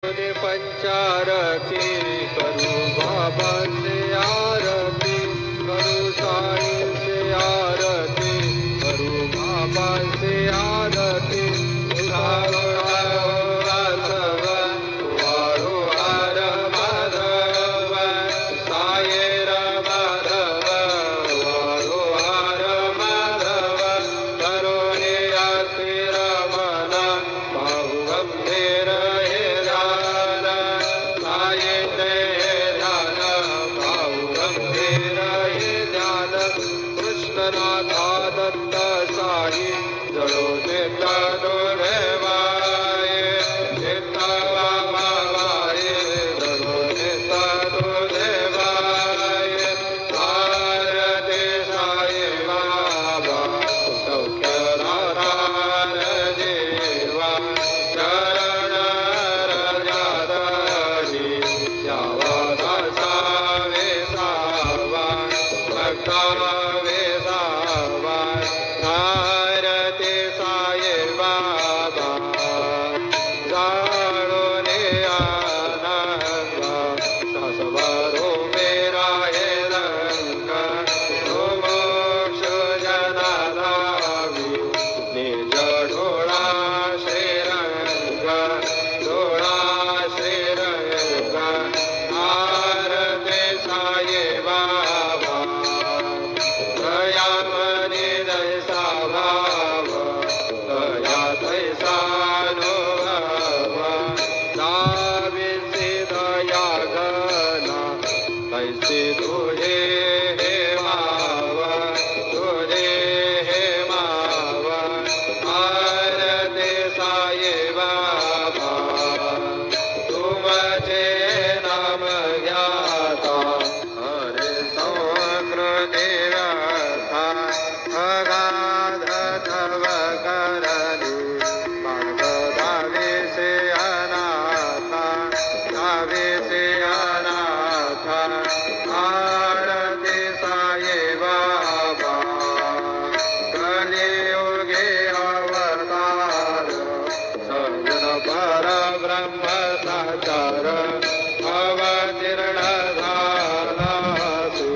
पंचारती करू बाबांचे आरती करू साईंचे आरती करू बाबांचे आरती दत्त साई जळो देता डोळेवाये देता बाबाये जळो देता डोळेवाये भारते साई बाबा सौख्यदार देवा चरण रजादरी यावा दासावे सावा भक्ता कैसे तुझे हे मावा तुझे हे मावा आरते साई बाबा तुमचे नाम घ्याता हरे संस्कृती रथा अगाध तव करणी मार्ग दावे से अनाथा दावे से अनाथा आरती साई बाबा कलियुगे अवतार सगुण परब्रह्म साकार अवतीर्ण झालासु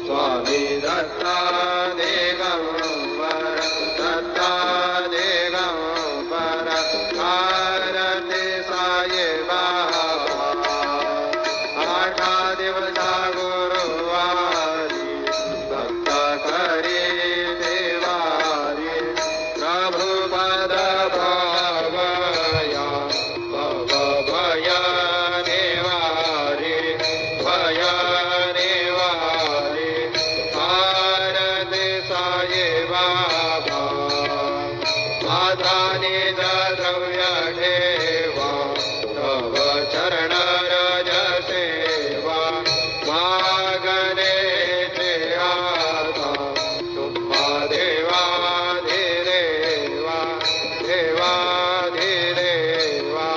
स्वामी दत्ता दिगंबर दत्ता दिगंबर आरती साई बाबा आठा दिवसा गुरुवारी भक्त करी देवारी प्रभु पद भावया भव भय निवारी भय निवारी आरती साई बाबा माझा निज द्रव्य ठेवा तव चरण रज सेवा मागणे ते आता तुम्हा देवाधिदेवा देवाधिदेवा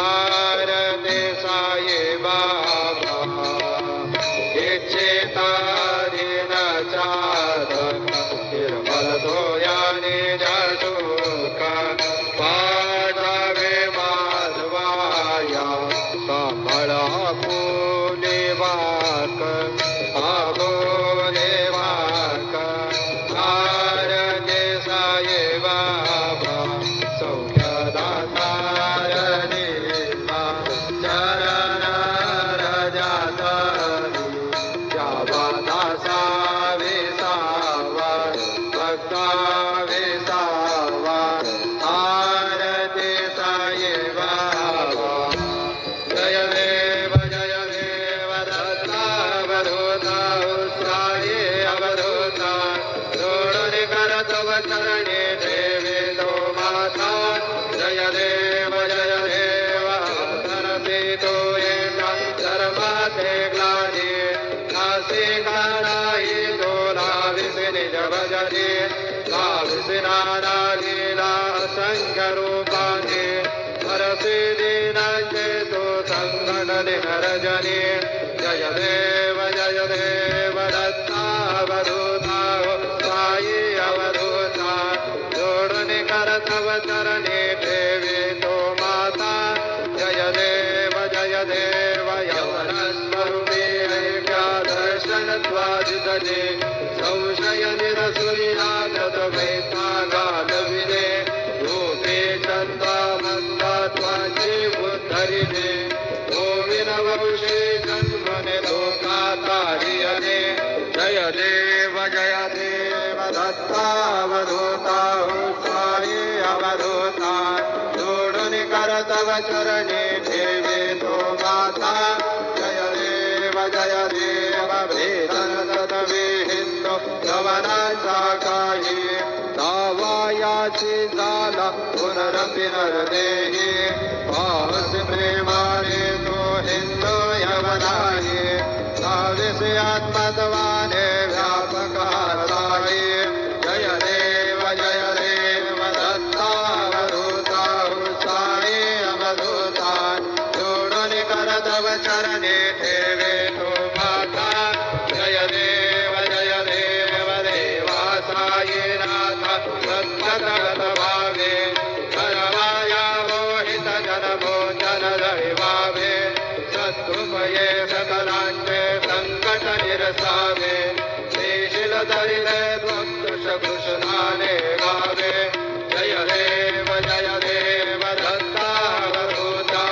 आरती साई बाबा इच्छिताधीन चार निर्मल धोया निज सुख पाठावे माधवाया कमळा फुले वाक आबोले वाक आरती साई बाबा सौख्यदातार देवा चरण रजादरी यावा दासा विसावा भक्ता विसावा आरती साई बाबा जय देव दत्ता अवधूता साई अवधूता जोडून करतव चरणी देवी तो माता जय देव तरसी तो येता धर्माते ग्लानी नासी काराई दोला विसिनी जगजनी विसिनाना लीला असंख्य रूपाने हरसी दीनाचे तो संगण दिनरजनी जय देव दत्ता अवधूता साई अवधूता जोडून करतव चरणी देवी तो माता जय देव देव यवनस्वरूपे ऐक्यादर्शनत्वादितते संशय निरसुरीनाथमेत्मागालविने रूपे चन्दामन्दात्वाचे बुद्धरिणे ओमिनवंशे जन्मने लोकातारियने जय देव दत्तावधूता स्वामी अवधूता जोडून करतव चरणे ठेवे तो माता जय देव भेदन तदवे हिंदू गवनाचा काही दावायाची झाला पुनरपि नरदेही पाहस प्रेमाने तो हिंदू यवनाही साविस आत्मत्वाने व्यापक हरताही जय देव दत्तावधूता साई अवधूता जोडून करतव चरणे ठेवे तो माता जय देव देवा साई नाथ सत्सत भावे करवाया मोहित जनभोजन दैवावे सत्कृपये सकलांचे संकट निरसावे देशील दरिद्र द्वंद्व कृष्णाने गावे जय देव दत्तावधूता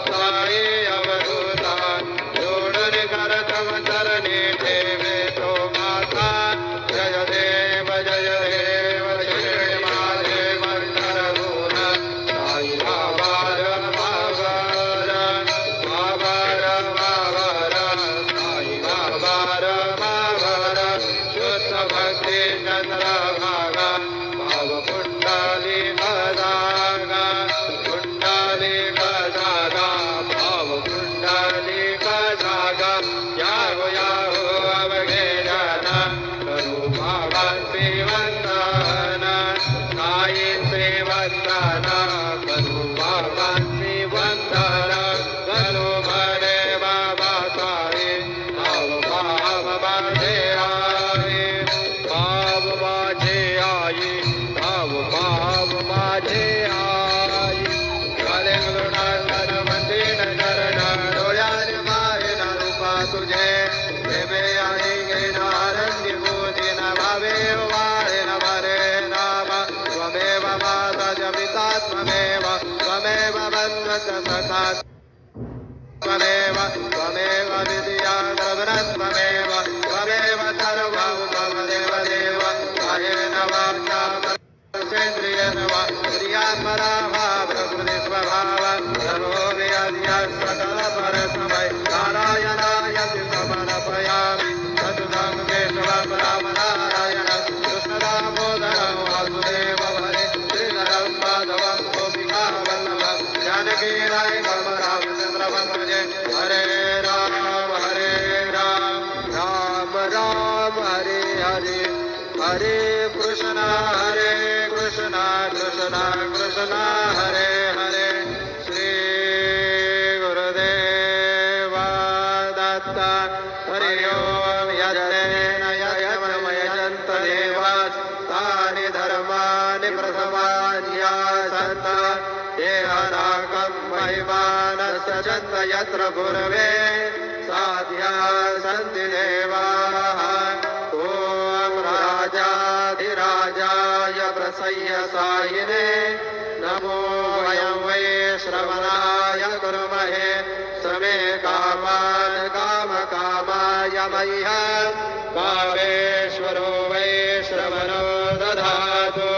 साई अवधूता जोडून करतव चरणे ठेवे तो माता जय देव शिरडी महादेव नरगुण साई बाबार साई बाबार शुद्ध भक्ती चंद्र भागा भाव कुंडली गजागा भाव कुंडली गजागा याहो अवघे जन करू भावांचे वंदन साईंचे वंदन करू बाबांचे वंदन करू भरे बाबा साई भाव माझे आई भाव माझे आई भाव माझे आई काले गुणाकर मंदिर चरण डोळ्याने मायेन रूपा तुझे प्रेमे आई घेणारंगी भूतीन भावे वाळेन भरे नाम त्वमेव माता जपिता त्वमेव बंधत सखा त्वमेव विद्या द्रवणत्वमेव सर्वं देव कायेन वाचा सेन्द्रियेण वा क्रियात्मना वा प्रकृति स्वभाव सर्वोऽव्यय सकल परस्मै नारायणाय समर्पयामि सततं केशवं रामनारायण कृष्णदामोदरं वासुदेवं हरे श्रीधरं माधवं गोपिकावल्लभं जानकीनायकं रामचन्द्रं भजे हरे राम राम हरे हरे हरे कृष्ण कृष्ण हरे हरे श्री गुरुदेव दत्त हरि ओम यजनेन यजन्त देवास तानि धर्माणि प्रथमान्यासन्त देहनाकं महिमानस्य चन्त यत्र पूर्वे साध्या सन्ति देवाः ॐ राजाधिराजाय प्रसह्य सायिने नमो वयं वै श्रवणाय कुर्महे समे कामान् कामकामाय मह्यं कामेश्वरो वै श्रवणो दधातु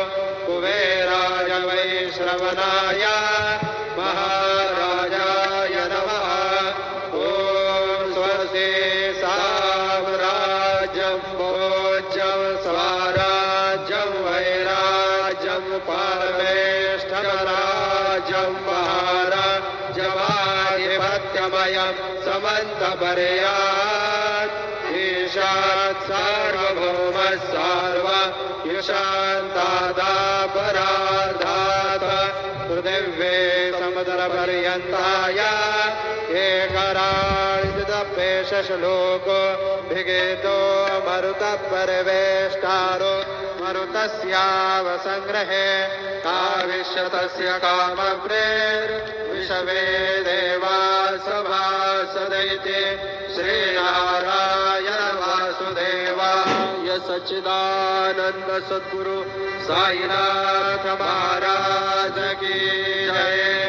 कुबेराय वै श्रवणाय महाराजाय नमः ॐ स्वस्ति साम्राज्यं भोज्यं स्वराज्यं वैराज्यं परमेष्ठराज्यं महाराज्यमाधिपत्यमयं समन्तपर्यात् ईशात् सार्वभौमः सर्व युषान्तादापराधात् पृथिव्ये समुद्रपर्यन्ताय एकराळितपेशश्लोको भिगेतो मरुतः परिवेष्टारो मरुतस्यावसङ्ग्रहे काविश्यतस्य कामप्रेर्विषवे देवा सभा इति श्रीनारायण वासुदेवाय सच्चिदानंद सद्गुरु साईनाथ महाराज की जय।